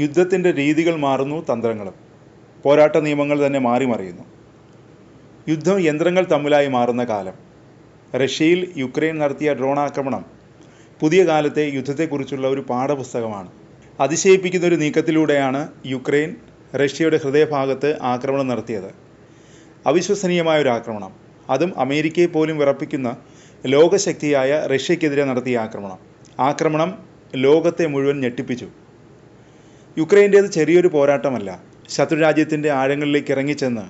യുദ്ധത്തിൻ്റെ രീതികൾ മാറുന്നു, തന്ത്രങ്ങളും. പോരാട്ട നിയമങ്ങൾ തന്നെ മാറിമറിയുന്നു. യുദ്ധം യന്ത്രങ്ങൾ തമ്മിലായി മാറുന്ന കാലം. റഷ്യയിൽ യുക്രൈൻ നടത്തിയ ഡ്രോൺ ആക്രമണം പുതിയ കാലത്തെ യുദ്ധത്തെക്കുറിച്ചുള്ള ഒരു പാഠപുസ്തകമാണ്. അതിശയിപ്പിക്കുന്ന ഒരു നീക്കത്തിലൂടെയാണ് യുക്രൈൻ റഷ്യയുടെ ഹൃദയഭാഗത്ത് ആക്രമണം നടത്തിയത്. അവിശ്വസനീയമായ ഒരു ആക്രമണം, അതും അമേരിക്കയെ പോലും വിറപ്പിക്കുന്ന ലോകശക്തിയായ റഷ്യക്കെതിരെ നടത്തിയ ആക്രമണം ലോകത്തെ മുഴുവൻ ഞെട്ടിപ്പിച്ചു. യുക്രൈൻ്റേത് ചെറിയൊരു പോരാട്ടമല്ല. ശത്രുരാജ്യത്തിൻ്റെ ആഴങ്ങളിലേക്ക് ഇറങ്ങിച്ചെന്ന്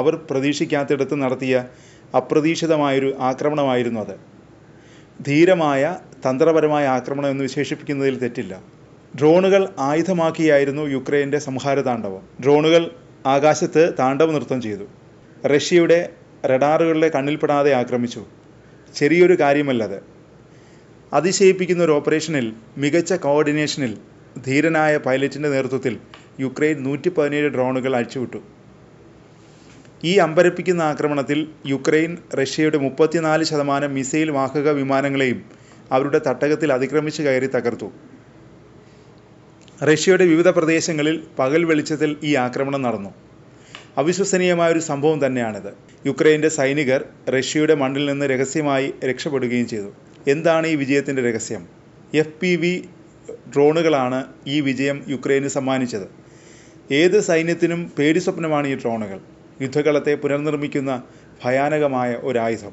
അവർ പ്രതീക്ഷിക്കാത്തിടത്ത് നടത്തിയ അപ്രതീക്ഷിതമായൊരു ആക്രമണമായിരുന്നു അത്. ധീരമായ തന്ത്രപരമായ ആക്രമണം എന്ന് വിശേഷിപ്പിക്കുന്നതിൽ തെറ്റില്ല. ഡ്രോണുകൾ ആയുധമാക്കിയായിരുന്നു യുക്രൈൻ്റെ സംഹാരതാണ്ഡവം. ഡ്രോണുകൾ ആകാശത്ത് താണ്ഡവ നൃത്തം ചെയ്തു. റഷ്യയുടെ റഡാറുകളുടെ കണ്ണിൽപ്പെടാതെ ആക്രമിച്ചു. ചെറിയൊരു കാര്യമല്ലത്. അതിശയിപ്പിക്കുന്ന ഒരു ഓപ്പറേഷനിൽ, മികച്ച കോർഡിനേഷനിൽ, ധീരനായ പൈലറ്റിൻ്റെ നേതൃത്വത്തിൽ യുക്രൈൻ 117 ഡ്രോണുകൾ അഴിച്ചുവിട്ടു. ഈ അമ്പരപ്പിക്കുന്ന ആക്രമണത്തിൽ യുക്രൈൻ റഷ്യയുടെ 34% മിസൈൽ വാഹക വിമാനങ്ങളെയും അവരുടെ തട്ടകത്തിൽ അതിക്രമിച്ച് കയറി തകർത്തു. റഷ്യയുടെ വിവിധ പ്രദേശങ്ങളിൽ പകൽ വെളിച്ചത്തിൽ ഈ ആക്രമണം നടന്നു. അവിശ്വസനീയമായൊരു സംഭവം തന്നെയാണിത്. യുക്രൈൻ്റെ സൈനികർ റഷ്യയുടെ മണ്ണിൽ നിന്ന് രഹസ്യമായി രക്ഷപ്പെടുകയും ചെയ്തു. എന്താണ് ഈ വിജയത്തിൻ്റെ രഹസ്യം? FPV ഡ്രോണുകളാണ് ഈ വിജയം യുക്രൈന് സമ്മാനിച്ചത്. ഏത് സൈന്യത്തിനും പേടി സ്വപ്നമാണ് ഈ ഡ്രോണുകൾ. യുദ്ധകളത്തെ പുനർനിർമ്മിക്കുന്ന ഭയാനകമായ ഒരായുധം.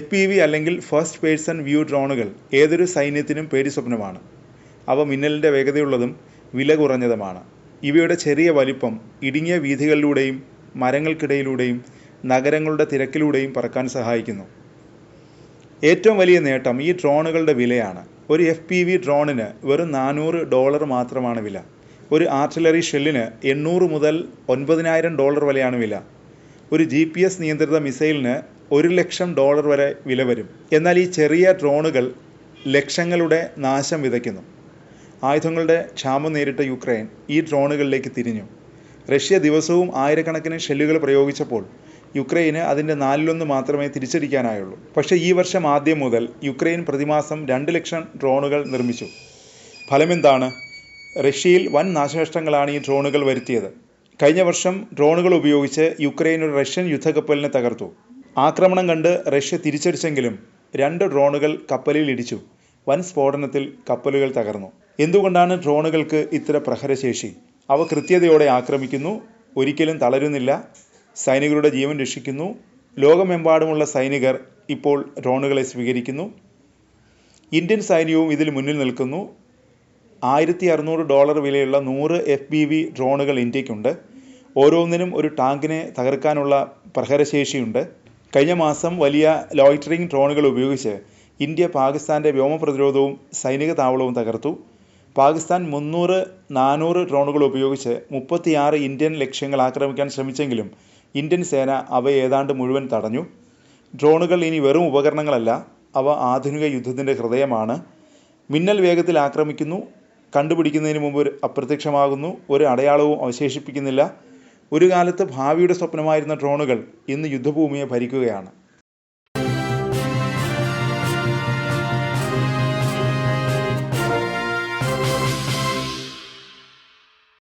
FPV അല്ലെങ്കിൽ ഫസ്റ്റ് പേഴ്സൺ വ്യൂ ഡ്രോണുകൾ ഏതൊരു സൈന്യത്തിനും പേടി സ്വപ്നമാണ്. അവ മിന്നലിൻ്റെ വേഗതയുള്ളതും വില കുറഞ്ഞതുമാണ്. ഇവയുടെ ചെറിയ വലിപ്പം ഇടുങ്ങിയ വീഥികളിലൂടെയും മരങ്ങൾക്കിടയിലൂടെയും നഗരങ്ങളുടെ തിരക്കിലൂടെയും പറക്കാൻ സഹായിക്കുന്നു. ഏറ്റവും വലിയ നേട്ടം ഈ ഡ്രോണുകളുടെ വിലയാണ്. ഒരു FPV ഡ്രോണിന് വെറും $400 മാത്രമാണ് വില. ഒരു ആർട്ടിലറി ഷെല്ലിന് $800 മുതൽ $9,000 വരെയാണ് വില. ഒരു GPS നിയന്ത്രിത മിസൈലിന് $1,00,000 വരെ വില വരും. എന്നാൽ ഈ ചെറിയ ഡ്രോണുകൾ ലക്ഷങ്ങളുടെ നാശം വിതയ്ക്കുന്നു. ആയുധങ്ങളുടെ ക്ഷാമം നേരിട്ട യുക്രൈൻ ഈ ഡ്രോണുകളിലേക്ക് തിരിഞ്ഞു. റഷ്യ ദിവസവും ആയിരക്കണക്കിന് ഷെല്ലുകൾ പ്രയോഗിച്ചപ്പോൾ യുക്രൈന് അതിൻ്റെ 1/4 മാത്രമേ തിരിച്ചടിക്കാനായുള്ളൂ. പക്ഷേ ഈ വർഷം ആദ്യം മുതൽ യുക്രൈൻ പ്രതിമാസം 2 ലക്ഷം ഡ്രോണുകൾ നിർമ്മിച്ചു. ഫലമെന്താണ്? റഷ്യയിൽ വൻ നാശനഷ്ടങ്ങളാണ് ഈ ഡ്രോണുകൾ വരുത്തിയത്. കഴിഞ്ഞ വർഷം ഡ്രോണുകൾ ഉപയോഗിച്ച് യുക്രൈൻ ഒരു റഷ്യൻ യുദ്ധക്കപ്പലിനെ തകർത്തു. ആക്രമണം കണ്ട് റഷ്യ തിരിച്ചടിച്ചെങ്കിലും 2 ഡ്രോണുകൾ കപ്പലിൽ ഇടിച്ചു. വൻ സ്ഫോടനത്തിൽ കപ്പലുകൾ തകർന്നു. എന്തുകൊണ്ടാണ് ഡ്രോണുകൾക്ക് ഇത്ര പ്രഹരശേഷി? അവ കൃത്യതയോടെ ആക്രമിക്കുന്നു, ഒരിക്കലും തളരുന്നില്ല, സൈനികരുടെ ജീവൻ രക്ഷിക്കുന്നു. ലോകമെമ്പാടുമുള്ള സൈനികർ ഇപ്പോൾ ഡ്രോണുകളെ സ്വീകരിക്കുന്നു. ഇന്ത്യൻ സൈന്യവും ഇതിൽ മുന്നിൽ നിൽക്കുന്നു. $1,600 വിലയുള്ള 100 FPV ഡ്രോണുകൾ ഇന്ത്യക്കുണ്ട്. ഓരോന്നിനും ഒരു ടാങ്കിനെ തകർക്കാനുള്ള പ്രഹരശേഷിയുണ്ട്. കഴിഞ്ഞ മാസം വലിയ ലോയിറ്ററിംഗ് ഡ്രോണുകൾ ഉപയോഗിച്ച് ഇന്ത്യ പാകിസ്ഥാൻ്റെ വ്യോമ പ്രതിരോധവും സൈനിക താവളവും തകർത്തു. പാകിസ്ഥാൻ 300-400 ഡ്രോണുകൾ ഉപയോഗിച്ച് 36 ഇന്ത്യൻ ലക്ഷ്യങ്ങൾ ആക്രമിക്കാൻ ശ്രമിച്ചെങ്കിലും ഇന്ത്യൻ സേന അവയെ ഏതാണ്ട് മുഴുവൻ തടഞ്ഞു. ഡ്രോണുകൾ ഇനി വെറും ഉപകരണങ്ങളല്ല, അവ ആധുനിക യുദ്ധത്തിൻ്റെ ഹൃദയമാണ്. മിന്നൽ വേഗത്തിൽ ആക്രമിക്കുന്നു, കണ്ടുപിടിക്കുന്നതിന് മുമ്പ് അപ്രത്യക്ഷമാകുന്നു, ഒരു അടയാളവും അവശേഷിപ്പിക്കുന്നില്ല. ഒരു കാലത്ത് ഭാവിയുടെ സ്വപ്നമായിരുന്ന ഡ്രോണുകൾ ഇന്ന് യുദ്ധഭൂമിയെ ഭരിക്കുകയാണ്.